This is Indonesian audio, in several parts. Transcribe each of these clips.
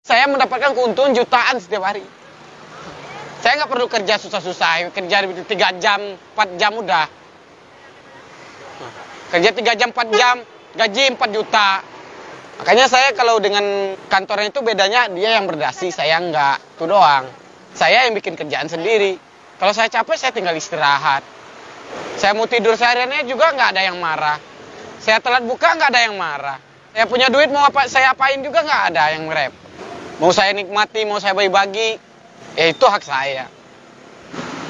Saya mendapatkan keuntungan jutaan setiap hari. Saya nggak perlu kerja susah-susah, kerja 3 jam, 4 jam udah. Kerja 3 jam, 4 jam, gaji 4 juta. Makanya saya kalau dengan kantornya itu bedanya dia yang berdasi, saya enggak. Itu doang. Saya yang bikin kerjaan sendiri. Kalau saya capek, saya tinggal istirahat. Saya mau tidur sehariannya juga nggak ada yang marah. Saya telat buka nggak ada yang marah. Saya punya duit mau apa saya apain juga nggak ada yang ngerep. Mau saya nikmati, mau saya bagi-bagi, ya itu hak saya.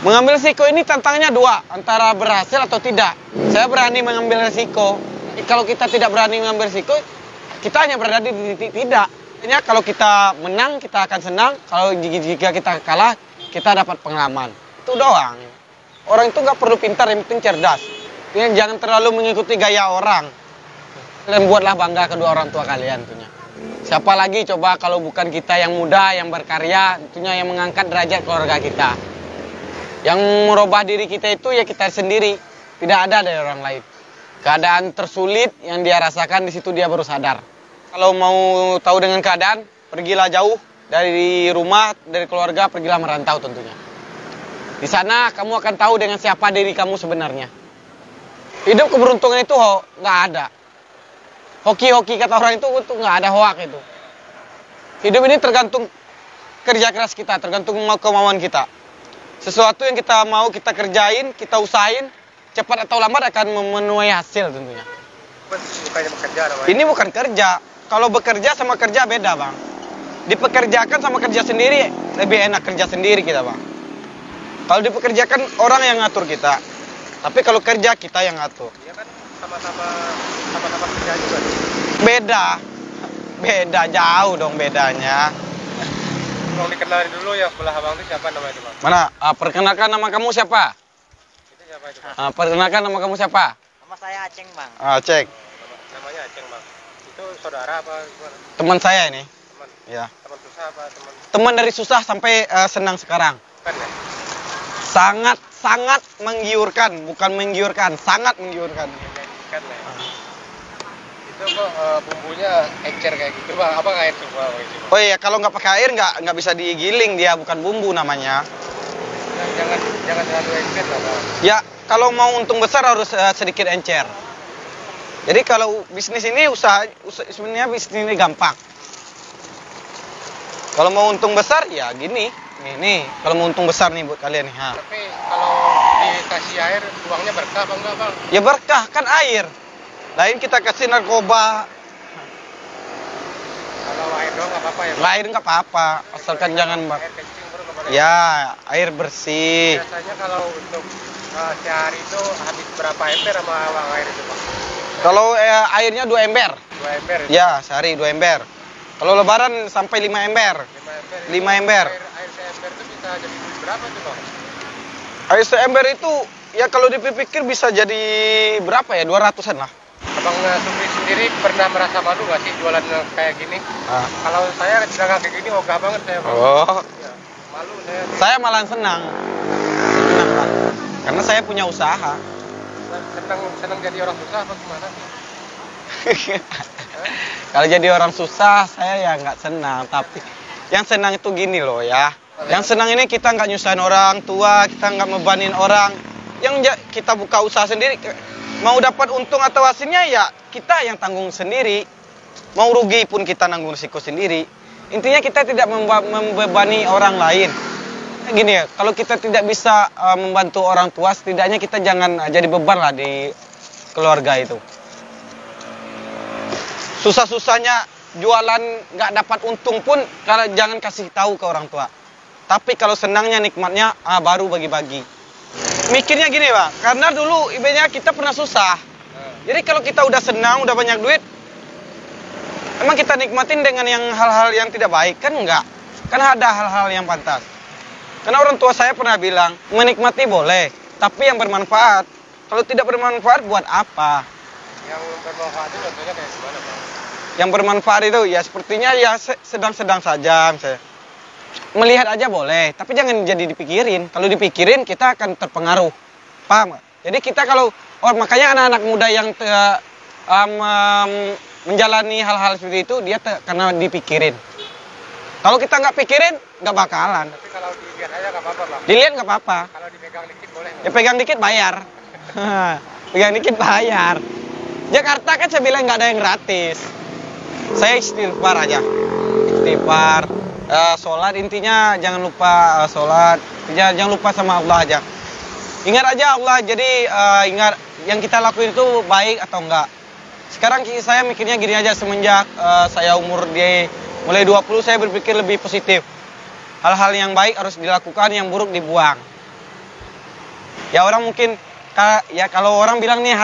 Mengambil risiko ini tantangannya dua, antara berhasil atau tidak. Saya berani mengambil risiko. Kalau kita tidak berani mengambil risiko, kita hanya berada di titik tidak. Artinya kalau kita menang, kita akan senang. Kalau jika kita kalah, kita dapat pengalaman. Itu doang. Orang itu nggak perlu pintar, yang penting cerdas. Jangan terlalu mengikuti gaya orang. Dan buatlah bangga kedua orang tua kalian tentunya. Siapa lagi coba kalau bukan kita yang muda, yang berkarya, tentunya yang mengangkat derajat keluarga kita. Yang merubah diri kita itu ya kita sendiri, tidak ada dari orang lain. Keadaan tersulit yang dia rasakan, di situ dia baru sadar. Kalau mau tahu dengan keadaan, pergilah jauh dari rumah, dari keluarga, pergilah merantau tentunya. Di sana kamu akan tahu dengan siapa diri kamu sebenarnya. Hidup keberuntungan itu nggak ada. Hoki-hoki kata orang itu nggak ada hoak itu. Hidup ini tergantung kerja keras kita, tergantung kemauan kita. Sesuatu yang kita mau kita kerjain, kita usahain, cepat atau lambat akan memenuhi hasil tentunya. Bukannya bekerja namanya. Ini bukan kerja. Kalau bekerja sama kerja beda, Bang. Dipekerjakan sama kerja sendiri, lebih enak kerja sendiri kita, Bang. Kalau dipekerjakan orang yang ngatur kita. Tapi kalau kerja kita yang ngatur. Iya kan sama-sama kerja juga. Beda jauh dong bedanya. Mau dikenalin dulu ya sebelah abang itu siapa namanya itu, Bang? Mana? Perkenalkan nama kamu siapa? Itu siapa itu, Bang? Perkenalkan nama kamu siapa? Nama saya Aceng, Bang. Cek. Namanya Aceng, Bang. Itu saudara apa gimana? Teman saya ini. Teman. Ya. Teman susah apa teman? Teman dari susah sampai senang sekarang. Kan ya? Sangat menggiurkan, bukan menggiurkan, sangat menggiurkan. Kan ya. Itu kok bumbunya encer kayak gitu, Bang. Apa air semua gitu, Bang? Oh iya, kalau nggak pakai air nggak bisa digiling, dia bukan bumbu namanya. Jangan terlalu encer lah, Bang. Ya, kalau mau untung besar harus sedikit encer. Jadi kalau bisnis ini sebenarnya bisnis ini gampang. Kalau mau untung besar ya gini. Nih, kalau mau untung besar nih buat kalian nih. Tapi kalau dikasih air, uangnya berkah apa enggak, Bang? Ya berkah, kan air. Lain kita kasih narkoba. Kalau air doang nggak apa-apa ya, Bang? Lain nggak apa-apa, asalkan jangan Air kencing baru nggak boleh. ya air bersih. Biasanya kalau untuk sehari itu habis berapa ember sama uang air itu, Bang? Kalau airnya 2 ember. 2 ember itu? Ya, sehari 2 ember. Kalau lebaran sampai 5 ember. 5 ember. Air seember itu bisa jadi berapa tuh, Bang? Air seember itu ya kalau dipikir bisa jadi berapa ya? 200-an lah. Abang Supri sendiri pernah merasa malu nggak sih jualan kayak gini? Kalau saya dagang kayak gini ogah banget saya, Bang. Oh. Ya, malu saya. Saya malah senang. Senang lah. Karena saya punya usaha. Senang jadi orang susah apa gimana? Kalau jadi orang susah, saya ya nggak senang. Tapi yang senang itu gini loh ya. Yang senang ini kita nggak nyusahin orang tua, kita nggak membebanin orang. Yang kita buka usaha sendiri, mau dapat untung atau hasilnya ya kita yang tanggung sendiri. Mau rugi pun kita nanggung risiko sendiri. Intinya kita tidak membebani orang lain. Gini ya, kalau kita tidak bisa membantu orang tua, setidaknya kita jangan jadi beban lah di keluarga itu. Susah-susahnya jualan nggak dapat untung pun kalau jangan kasih tahu ke orang tua. Tapi kalau senangnya nikmatnya baru bagi-bagi. Mikirnya gini, Bang, karena dulu ibaratnya kita pernah susah. Jadi kalau kita udah senang, udah banyak duit, emang kita nikmatin dengan yang hal-hal yang tidak baik kan enggak? Kan ada hal-hal yang pantas. Karena orang tua saya pernah bilang, menikmati boleh, tapi yang bermanfaat. Kalau tidak bermanfaat buat apa? Yang bermanfaat itu contohnya kayak gimana, Bang? Yang bermanfaat itu ya sepertinya ya sedang-sedang saja misalnya. Melihat aja boleh, tapi jangan jadi dipikirin. Kalau dipikirin kita akan terpengaruh. Paham? Jadi kita kalau makanya anak-anak muda yang menjalani hal-hal seperti itu dia karena dipikirin. Kalau kita nggak pikirin, nggak bakalan. Tapi kalau dilihat aja nggak apa-apa, Bang. Dilihat nggak apa-apa. Kalau dipegang dikit boleh nggak? Ya pegang dikit bayar. Pegang dikit bayar. Jakarta kan saya bilang nggak ada yang gratis. Saya istighfar aja. Istighfar. Sholat intinya jangan lupa sholat. Jangan lupa sama Allah aja. Ingat aja Allah. Jadi ingat yang kita lakuin itu baik atau enggak. Sekarang saya mikirnya gini aja, semenjak saya umur mulai 20 saya berpikir lebih positif. Hal-hal yang baik harus dilakukan, yang buruk dibuang. Ya orang mungkin kalau orang bilang nih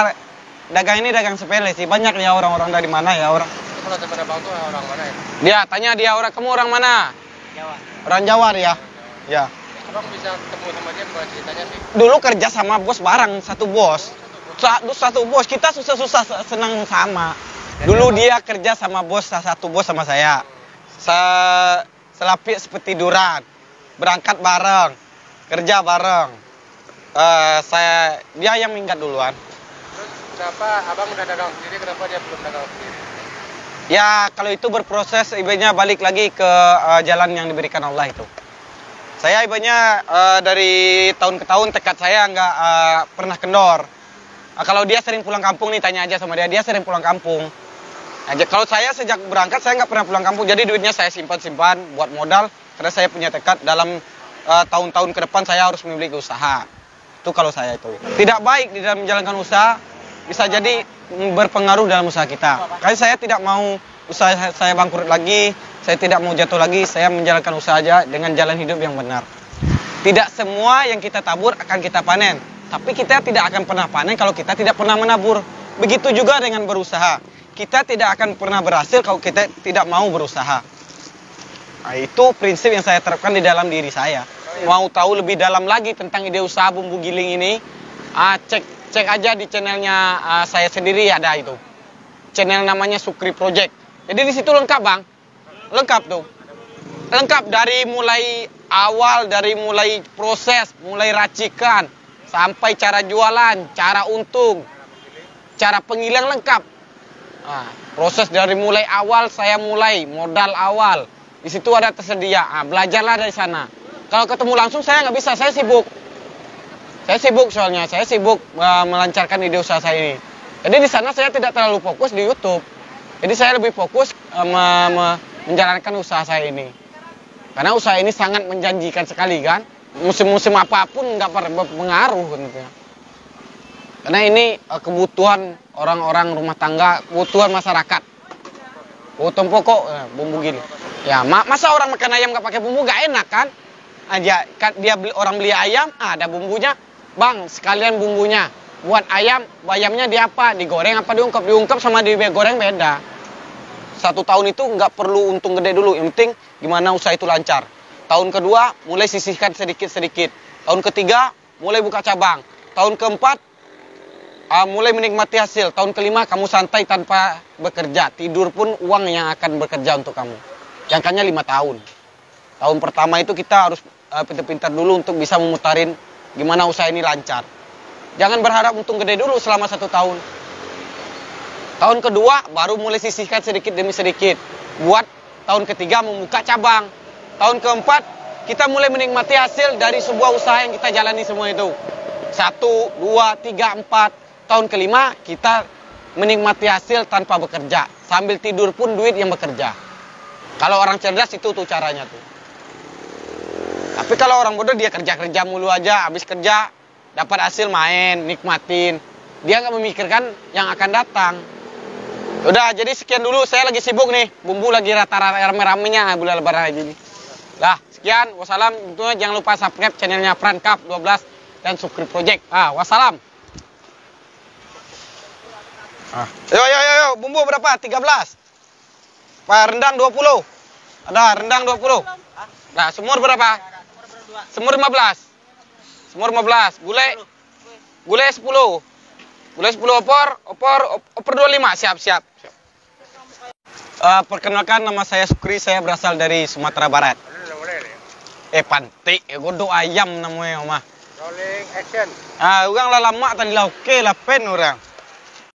dagang ini dagang sepele sih. Banyak ya orang-orang dari mana ya orang. Itu kalau teman abang tuh orang mana ya? Dia tanya kamu orang mana? Jawa. Orang Jawa dia. Ya. Abang bisa ketemu sama dia buat ceritanya sih. Dulu kerja sama bos bareng, satu bos. Satu bos, kita susah-susah senang sama. Dulu dia kerja sama bos, satu bos sama saya. Selapis seperti tiduran. Berangkat bareng, kerja bareng. Dia yang minggat duluan. Terus kenapa abang udah dagang sendiri, kenapa dia belum dagang sendiri? Ya kalau itu berproses, ibaratnya balik lagi ke jalan yang diberikan Allah itu. Saya ibaratnya dari tahun ke tahun tekad saya nggak pernah kendor. Kalau dia sering pulang kampung nih, tanya aja sama dia sering pulang kampung. Kalau saya sejak berangkat saya nggak pernah pulang kampung, jadi duitnya saya simpan buat modal, karena saya punya tekad dalam tahun-tahun ke depan saya harus memiliki usaha. Itu kalau saya itu. Tidak baik di dalam menjalankan usaha, bisa jadi berpengaruh dalam usaha kita. Karena saya tidak mau usaha saya bangkrut lagi, saya tidak mau jatuh lagi, saya menjalankan usaha aja dengan jalan hidup yang benar. Tidak semua yang kita tabur akan kita panen, tapi kita tidak akan pernah panen kalau kita tidak pernah menabur. Begitu juga dengan berusaha. Kita tidak akan pernah berhasil kalau kita tidak mau berusaha. Nah, itu prinsip yang saya terapkan di dalam diri saya. Mau tahu lebih dalam lagi tentang ide usaha bumbu giling ini, cek aja di channelnya saya sendiri, ada itu. Channel namanya Sukri Project. Jadi di situ lengkap, Bang. Lengkap tuh. Lengkap dari mulai awal, dari mulai proses, mulai racikan, sampai cara jualan, cara untung, cara penggilingan lengkap. Nah, proses dari mulai awal saya mulai, modal awal. Di situ ada tersedia. Belajarlah dari sana. Kalau ketemu langsung saya nggak bisa, saya sibuk. Saya sibuk soalnya, saya sibuk melancarkan ide usaha saya ini. Jadi di sana saya tidak terlalu fokus di YouTube. Jadi saya lebih fokus menjalankan usaha saya ini. Karena usaha ini sangat menjanjikan sekali kan. Musim-musim apapun nggak berpengaruh gitu. Karena ini kebutuhan orang-orang rumah tangga, kebutuhan masyarakat. Kebutuhan pokok bumbu gini. Ya, masa orang makan ayam nggak pakai bumbu nggak enak kan? Orang beli ayam, ada bumbunya. Bang, sekalian bumbunya. Buat ayamnya di apa? Digoreng apa diungkep? Diungkep sama digoreng beda. 1 tahun itu nggak perlu untung gede dulu. Yang penting gimana usaha itu lancar. Tahun kedua mulai sisihkan sedikit-sedikit. Tahun ketiga mulai buka cabang. Tahun keempat mulai menikmati hasil. Tahun kelima kamu santai tanpa bekerja. Tidur pun uang yang akan bekerja untuk kamu. Jangkanya 5 tahun. Tahun pertama itu kita harus pintar-pintar dulu untuk bisa memutarin gimana usaha ini lancar. Jangan berharap untung gede dulu selama 1 tahun. Tahun kedua baru mulai sisihkan sedikit demi sedikit. Buat tahun ketiga membuka cabang. Tahun keempat kita mulai menikmati hasil dari sebuah usaha yang kita jalani semua itu. 1, 2, 3, 4. Tahun kelima kita menikmati hasil tanpa bekerja. Sambil tidur pun duit yang bekerja. Kalau orang cerdas itu tuh caranya tuh. Tapi kalau orang bodoh dia kerja-kerja mulu aja. Habis kerja dapat hasil main, nikmatin. Dia nggak memikirkan yang akan datang. Udah, jadi sekian dulu. Saya lagi sibuk nih. Bumbu lagi rata-rata rame-ramenya bulan lebaran aja nih. Lah, sekian. Wassalam. Tentunya jangan lupa subscribe channelnya Francap 12 dan Sukri Project. Wassalam. Yo. Bumbu berapa? 13. Rendang 20. Ada rendang 20. Nah, semur berapa? Semur 15. Semur 15. Gulai 10. Gulai 10 opor 25. Siap. Perkenalkan, nama saya Sukri, saya berasal dari Sumatera Barat. Pantik, godok ayam namanya, mah. Rolling action. Orang lah lama tadi lah, oke lah pen orang.